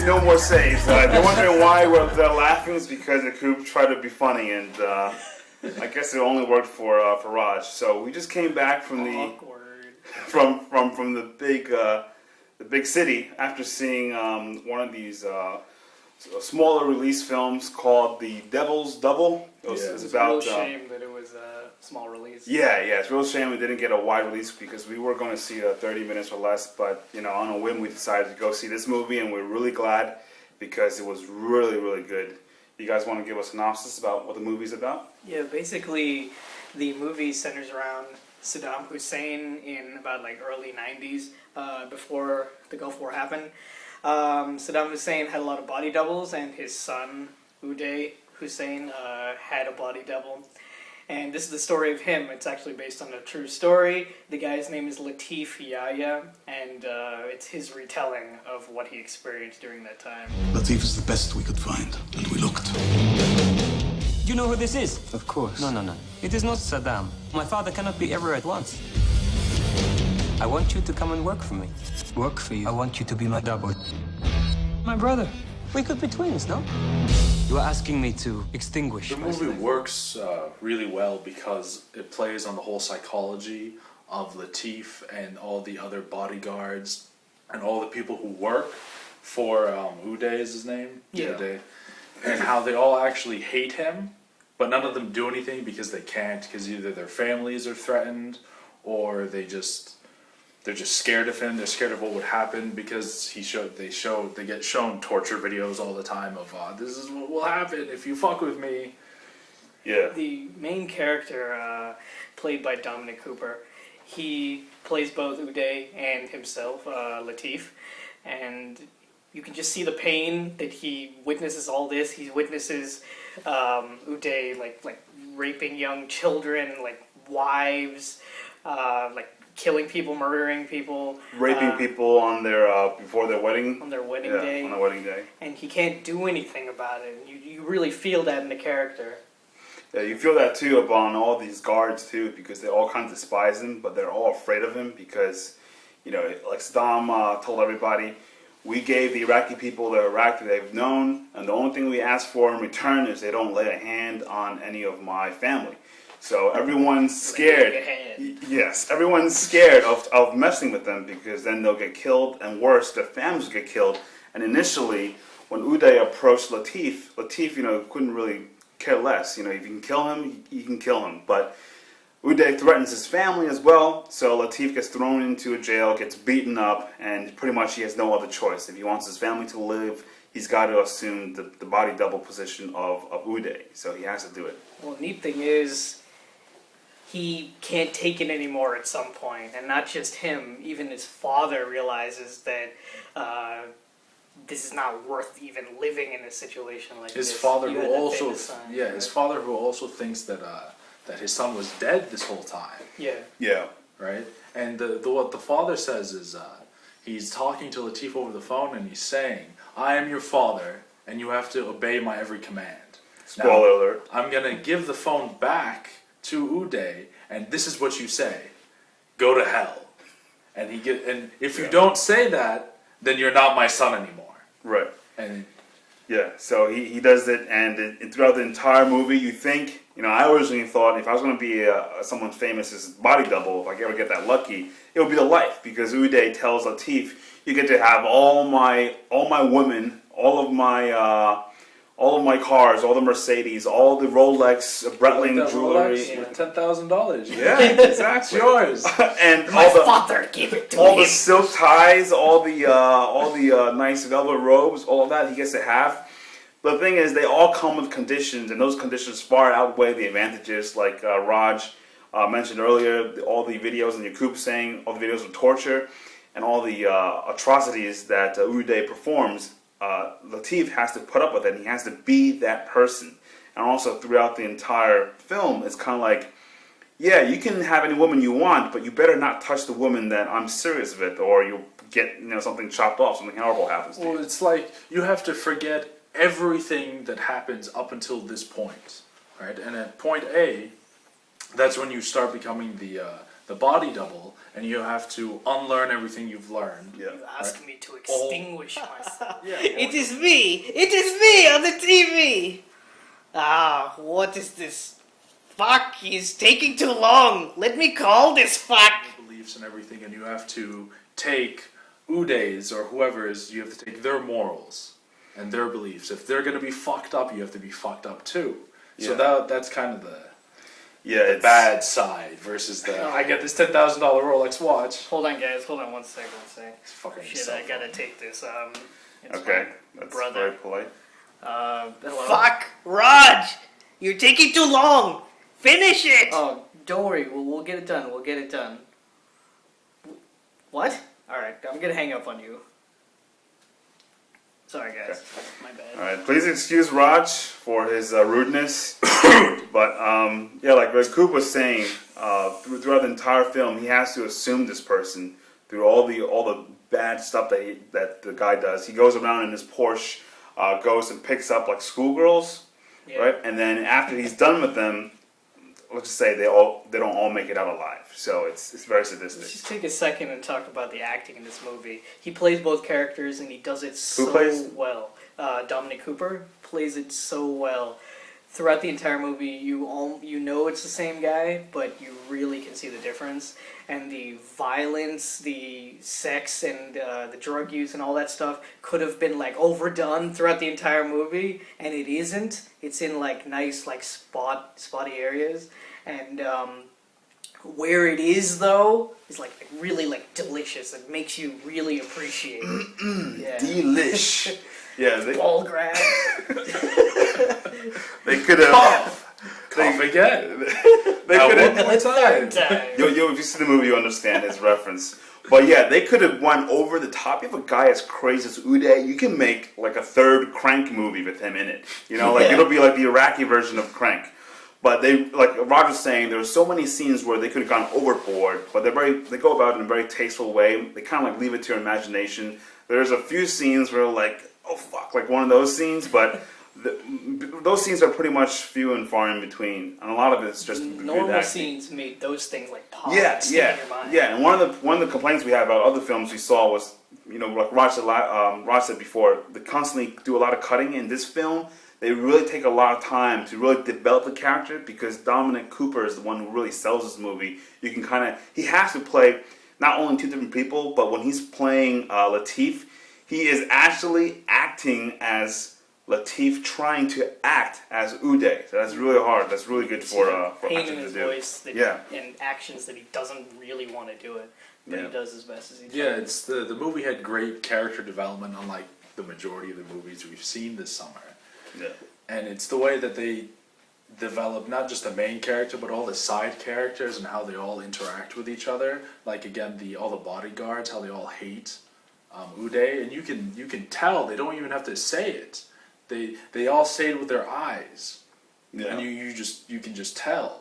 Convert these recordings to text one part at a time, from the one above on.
no more saves. If you're wondering why they're laughing, it's because the Coop tried to be funny, and I guess it only worked for Raj. So we just came back from the from the big city after seeing one of these smaller release films called The Devil's Double. It's about a real shame that it was a small release. Yeah, it's a real shame we didn't get a wide release because we were going to see 30 minutes or less, but on a whim we decided to go see this movie, and we're really glad because it was really, really good. You guys want to give a synopsis about what the movie's about? Yeah, basically the movie centers around Saddam Hussein in about early 90s, before the Gulf War happened. Saddam Hussein had a lot of body doubles, and his son, Uday Hussein, had a body double. And this is the story of him. It's actually based on a true story. The guy's name is Latif Yahya, and it's his retelling of what he experienced during that time. Latif is the best we could find, and we looked. Do you know who this is? Of course. No. It is not Saddam. My father cannot be everywhere at once. I want you to come and work for me. Work for you? I want you to be my double. My brother. We could be twins, no? You are asking me to extinguish. The movie works really well because it plays on the whole psychology of Latif and all the other bodyguards and all the people who work for Uday is his name? Yeah. Uday. And how they all actually hate him, but none of them do anything because they can't, because either their families are threatened or they're just scared of him. They're scared of what would happen because they get shown torture videos all the time of this is what will happen if you fuck with me. Yeah. The main character, played by Dominic Cooper, he plays both Uday and himself, Latif, and you can just see the pain that he witnesses all this. He witnesses Uday like raping young children, wives, killing people, murdering people, Raping people on their before their wedding. on their wedding day. On their wedding day. And he can't do anything about it. You really feel that in the character. Yeah, you feel that too upon all these guards too, because they all kind of despise him, but they're all afraid of him because, like Saddam told everybody, we gave the Iraqi people the Iraq that they've known, and the only thing we ask for in return is they don't lay a hand on any of my family. So everyone's scared. Yes, everyone's scared of messing with them because then they'll get killed, and worse, their families get killed. And initially, when Uday approached Latif, couldn't really care less. If you can kill him, you can kill him. But Uday threatens his family as well, so Latif gets thrown into a jail, gets beaten up, and pretty much he has no other choice. If he wants his family to live, he's got to assume the body double position of Uday, so he has to do it. Well, the neat thing is, he can't take it anymore at some point, and not just him, even his father realizes that this is not worth even living in a situation like this. His father You who had that also famous sign, his father who also thinks that his son was dead this whole time. Yeah. Right? And what the father says is he's talking to Latif over the phone and he's saying, I am your father and you have to obey my every command. Spoiler alert. I'm going to give the phone back to Uday and this is what you say. Go to hell. And if you don't say that, then you're not my son anymore. Right. And yeah, so he does it, and throughout the entire movie, you think, I originally thought if I was going to be someone famous' body double, if I ever get that lucky, it would be the life, because Uday tells Latif, you get to have all my women, all of my cars, all the Mercedes, all the Rolex, Breitling jewelry. $10,000. Yeah, exactly. It's yours. And My father gave it to all me. the silk ties, all the nice velvet robes, all of that he gets to have. But the thing is, they all come with conditions, and those conditions far outweigh the advantages. Like Raj mentioned earlier, all the videos in Yakub saying, all the videos of torture, and all the atrocities that Uday performs. Latif has to put up with it, and he has to be that person. And also throughout the entire film, it's kind of like, yeah, you can have any woman you want, but you better not touch the woman that I'm serious with, or you'll get something chopped off, something horrible happens to you. Well, it's like you have to forget everything that happens up until this point, right? And at point A, that's when you start becoming the the body double, and you have to unlearn everything you've learned. Yeah. You ask me to extinguish myself. Yeah. It is me on the TV. Ah, what is this? Fuck, he's taking too long. Let me call this fuck. Beliefs and everything, and you have to take Uday's or whoever's, you have to take their morals and their beliefs. If they're going to be fucked up, you have to be fucked up too. So that's kind of the bad side versus the I get this $10,000 Rolex watch. Hold on, guys. Hold on one second. It's fucking Shit, I gotta take this. It's Okay, my that's brother. very polite. Hello? Fuck! Raj! You're taking too long! Finish it! Oh, don't worry. We'll get it done. We'll get it done. What? Alright, I'm gonna hang up on you. Sorry, guys. My bad. All right, please excuse Raj for his rudeness. But yeah, like Coop was saying, throughout the entire film, he has to assume this person through all the bad stuff that the guy does. He goes around in his Porsche, goes and picks up like schoolgirls, right? And then after he's done with them, let's just say they don't all make it out alive. So it's very sadistic. Let's just take a second and talk about the acting in this movie. He plays both characters and he does it Who plays? well. Dominic Cooper plays it so well. Throughout the entire movie, you know it's the same guy, but you really can see the difference. And the violence, the sex, and the drug use and all that stuff could have been like overdone throughout the entire movie, and it isn't. It's in like nice like spotty areas, and where it is though is like really like delicious. It makes you really appreciate it. Yeah. Delish. Yeah, Ball grab. they could have. Cough again. They could have. One more time. Yo, if you see the movie, you understand his reference. But yeah, they could have went over the top. You have a guy as crazy as Uday, you can make like a third Crank movie with him in it. You know, like it'll be like the Iraqi version of Crank. But they, like Roger's saying, there were so many scenes where they could have gone overboard, but they go about it in a very tasteful way. They kind of like leave it to your imagination. There's a few scenes where like, oh fuck, like one of those scenes, but those scenes are pretty much few and far in between, and a lot of it's just Normal good acting. scenes made those things like pop. Yeah, stick in your mind. yeah. And one of the complaints we had about other films we saw was, you know, like Raj said before, they constantly do a lot of cutting. In this film, they really take a lot of time to really develop the character, because Dominic Cooper is the one who really sells this movie. You can he has to play not only two different people, but when he's playing Latif, he is actually acting as Latif trying to act as Uday. So that's really hard. That's really good for pain actors in his to do. voice and actions that he doesn't really want to do it, but he does as best as he can. Yeah, it's the movie had great character development, unlike the majority of the movies we've seen this summer. Yeah. And it's the way that they develop not just the main character, but all the side characters and how they all interact with each other. Like again, all the bodyguards, how they all hate Uday, and you can tell they don't even have to say it. They all say it with their eyes, and you can just tell.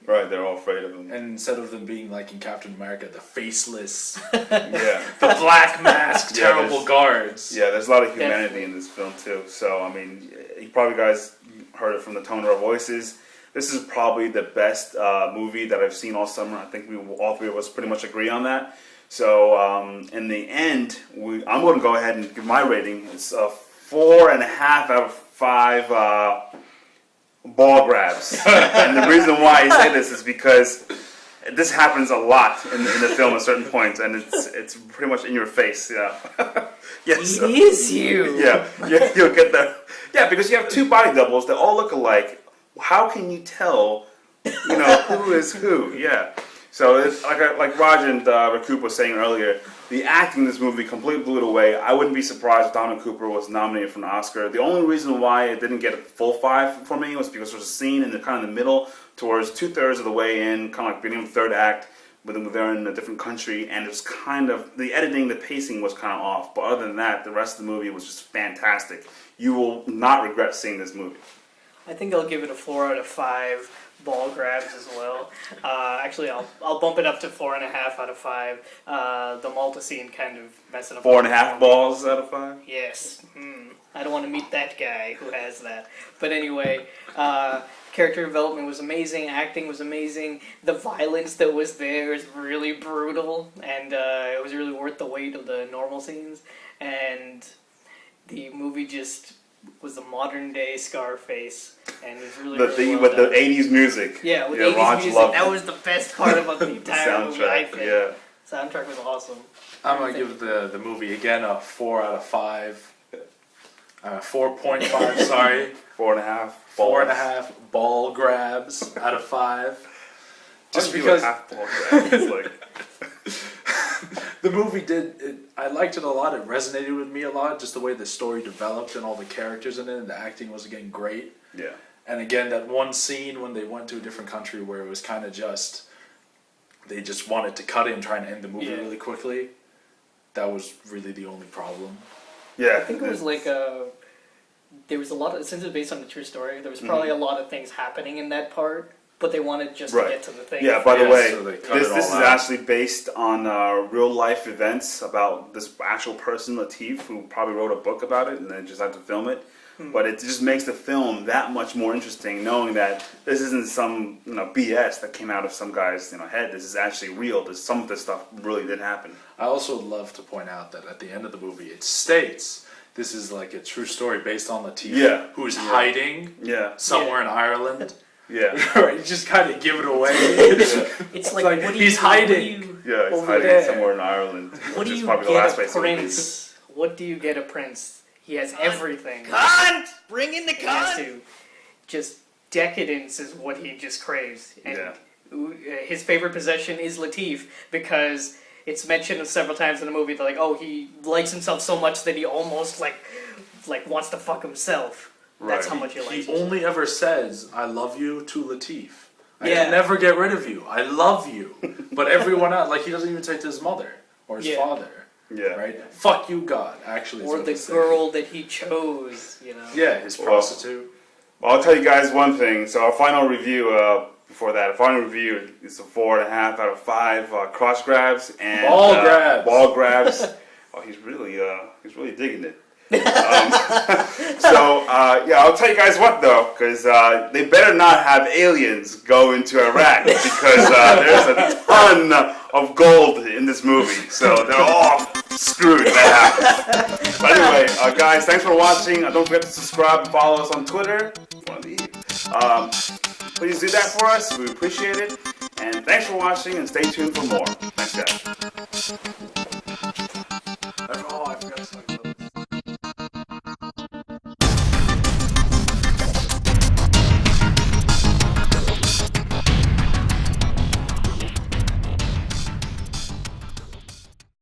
Right, they're all afraid of him. And instead of them being like in Captain America, the faceless, Yeah. the black mask, Yeah, terrible guards. Yeah, there's a lot of humanity in this film too. So I mean, you probably guys heard it from the tone of our voices. This is probably the best movie that I've seen all summer. I think all three of us pretty much agree on that. So in the end, I'm going to go ahead and give my rating. It's 4.5 out of 5 ball grabs. And the reason why I say this is because this happens a lot in the film at certain points, and it's pretty much in your face. Yeah. Yes. It is you. Yeah, you'll get that. Yeah, because you have two body doubles that all look alike. How can you tell, who is who? Yeah. So it's like Raj and Rakoop was saying earlier, the acting in this movie completely blew it away. I wouldn't be surprised if Dominic Cooper was nominated for an Oscar. The only reason why it didn't get a full 5 for me was because there's a scene in the middle, towards 2/3 of the way in, kind of like beginning of the third act, but they're in a different country, and it's the editing, the pacing was kind of off. But other than that, the rest of the movie was just fantastic. You will not regret seeing this movie. I think I'll give it a 4 out of 5 ball grabs as well. Actually, I'll bump it up to 4.5 out of 5. The Malta scene kind of messing up. 4.5 balls out of 5. Yes. I don't want to meet that guy who has that. But anyway, character development was amazing. Acting was amazing. The violence that was there is really brutal, and it was really worth the wait of the normal scenes. And the movie just was a modern day Scarface, and it was really, really well With the done. 80s music. Yeah, with Raj 80s music, loved that it. was the best part about the entire movie, I Soundtrack, think. yeah. Soundtrack was awesome. I'm gonna give the movie again a 4 out of 5. 4.5. Sorry, 4.5. 4.5 ball grabs out of 5. Just I'll give it because half ball grab. It's like, the movie I liked it a lot. It resonated with me a lot. Just the way the story developed and all the characters in it, and the acting was again great. yeah. And again, that one scene when they went to a different country where it was kind of just, they just wanted to cut in, trying to end the movie Yeah. really quickly. That was really the only problem. Yeah. I think it was like there was a lot of, since it's based on a true story, there was probably a lot of things happening in that part, but they wanted just to Right. get to the thing. Yeah, by the Yeah, way, so they cut this it is all out. actually based on real life events about this actual person, Latif, who probably wrote a book about it and then just had to film it. But it just makes the film that much more interesting, knowing that this isn't some BS that came out of some guy's head. This is actually real. Some of this stuff really did happen. I also would love to point out that at the end of the movie, it states this is like a true story based on Latif, Yeah. who's Yeah. hiding Yeah, somewhere in Ireland. yeah, Right, you just kind of give it away. It's like, like what do he's you, hiding. What do you, yeah. He's Over hiding there. somewhere in Ireland, what which do is you probably the last get a place he'll be. prince? What do you get a prince? He has everything. Cunt! Bring in the He has cunt! to. Just decadence is what he just craves. And Yeah. his favorite possession is Latif because it's mentioned several times in the movie. They're like, oh, he likes himself so much that he almost like wants to fuck himself. That's Right. how much he likes He himself. only ever says, "I love you" to Latif. I Yeah. can never get rid of you. I love you. But everyone else, like he doesn't even say to his mother or his Yeah. father, Yeah, right? Fuck you, God. Actually, is Or what the he says. girl that he chose, you know. Yeah, his Well, prostitute. Well, I'll tell you guys one thing. So our final review, before that, our final review is a 4.5 out of 5 cross grabs and Ball grabs. Ball grabs. Oh, he's really digging it. Yeah, I'll tell you guys what though, because they better not have aliens go into Iraq because there's a ton of gold in this movie, so they're all screwed if that happens. But anyway, guys, thanks for watching. Don't forget to subscribe and follow us on Twitter. Please do that for us. We appreciate it. And thanks for watching, and stay tuned for more. Thanks, guys.